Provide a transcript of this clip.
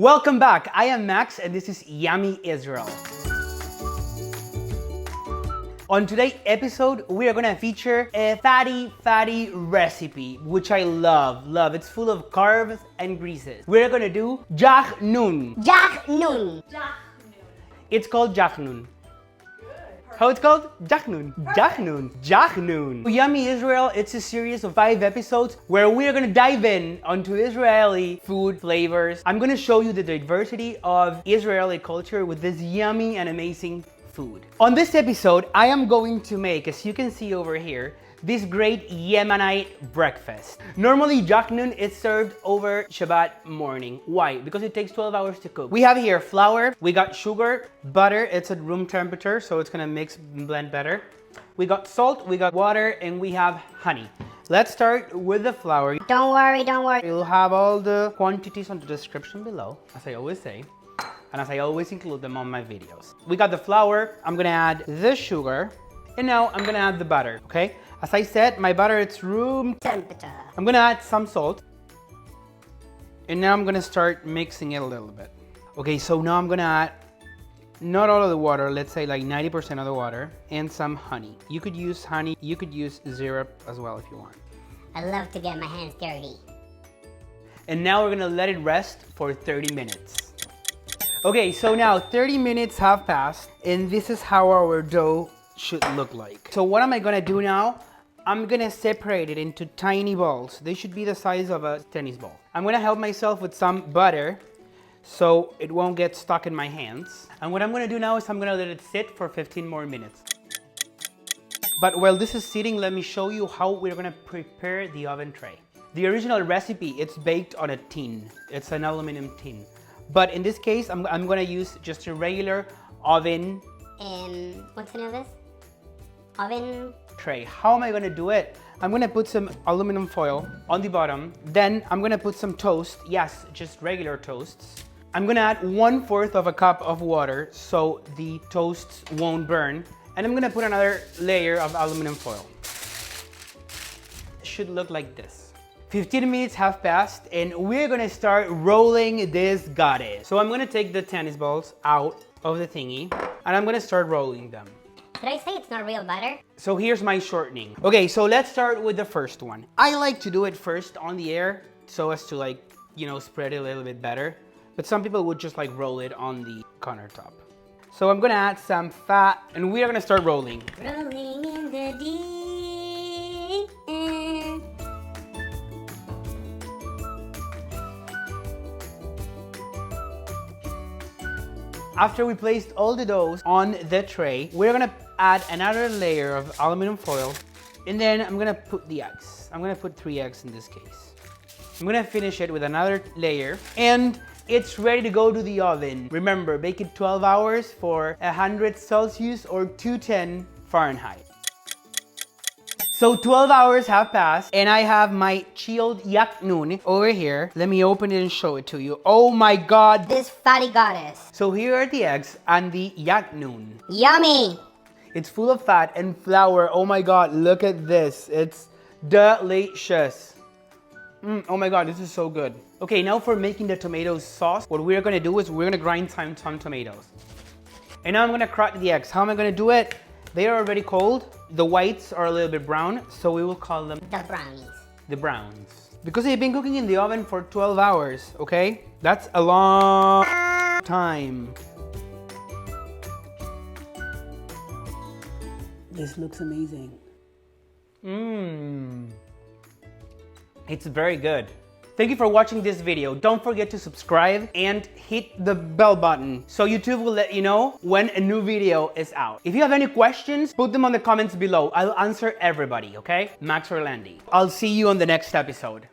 Welcome back. I am Max and this is Yummy Israel. On today's episode, we are gonna feature a fatty recipe, which I love. It's full of carbs and greases. We're gonna do Jachnun. Jachnun. It's called Jachnun. How it's called? Jachnun. Jachnun. Yummy Israel, it's a series of 5 episodes where we're gonna dive in onto Israeli food flavors. I'm gonna show you the diversity of Israeli culture with this yummy and amazing food. On this episode, I am going to make, as you can see over here, this great Yemenite breakfast. Normally, Jachnun is served over Shabbat morning. Why? Because it takes 12 hours to cook. We have here flour, we got sugar, butter, it's at room temperature, so it's gonna mix and blend better. We got salt, we got water, and we have honey. Let's start with the flour. Don't worry. You'll have all the quantities on the description below, as I always say, and as I always include them on my videos. We got the flour, I'm gonna add the sugar, and now I'm gonna add the butter, okay? As I said, my butter, it's room Temperature. I'm gonna add some salt. And now I'm gonna start mixing it a little bit. Okay, so now I'm gonna add, not all of the water, let's say like 90% of the water, and some honey. You could use honey, you could use syrup as well if you want. I love to get my hands dirty. And now we're gonna let it rest for 30 minutes. Okay, so now 30 minutes have passed, and this is how our dough should look like. So what am I gonna do now? I'm gonna separate it into tiny balls. They should be the size of a tennis ball. I'm gonna help myself with some butter so it won't get stuck in my hands. And what I'm gonna do now is I'm gonna let it sit for 15 more minutes. But while this is sitting, let me show you how we're gonna prepare the oven tray. The original recipe, it's baked on a tin. It's an aluminum tin. But in this case, I'm gonna use just a regular oven. What's the name of this? Oven Tray. How am I gonna do it? I'm gonna put some aluminum foil on the bottom. Then I'm gonna put some toast. Yes, just regular toasts. I'm gonna add 1/4 of a cup of water so the toasts won't burn. And I'm gonna put another layer of aluminum foil. It should look like this. 15 minutes have passed and we're gonna start rolling this goddess. So I'm gonna take the tennis balls out of the thingy and I'm gonna start rolling them. Did I say it's not real butter? So here's my shortening. Okay, so let's start with the first one. I like to do it first on the air so as to spread it a little bit better. But some people would just roll it on the countertop. So I'm gonna add some fat and we are gonna start rolling. Rolling in the deep end. After we placed all the doughs on the tray, we're gonna add another layer of aluminum foil, and then I'm gonna put the eggs. I'm gonna put 3 eggs in this case. I'm gonna finish it with another layer, and it's ready to go to the oven. Remember, bake it 12 hours for 100 Celsius or 210 Fahrenheit. So 12 hours have passed and I have my chilled Jachnun over here. Let me open it and show it to you. Oh my God. This fatty goddess. So here are the eggs and the Jachnun. Yummy. It's full of fat and flour. Oh my God, look at this. It's delicious. Oh my God, this is so good. Okay, now for making the tomato sauce, what we're gonna do is we're gonna grind some tomatoes. And now I'm gonna crack the eggs. How am I gonna do it? They are already cold. The whites are a little bit brown, so we will call them the brownies. The browns. Because they've been cooking in the oven for 12 hours, okay? That's a long time. This looks amazing. It's very good. Thank you for watching this video. Don't forget to subscribe and hit the bell button so YouTube will let you know when a new video is out. If you have any questions, put them on the comments below. I'll answer everybody, okay? Max Orlandi. I'll see you on the next episode.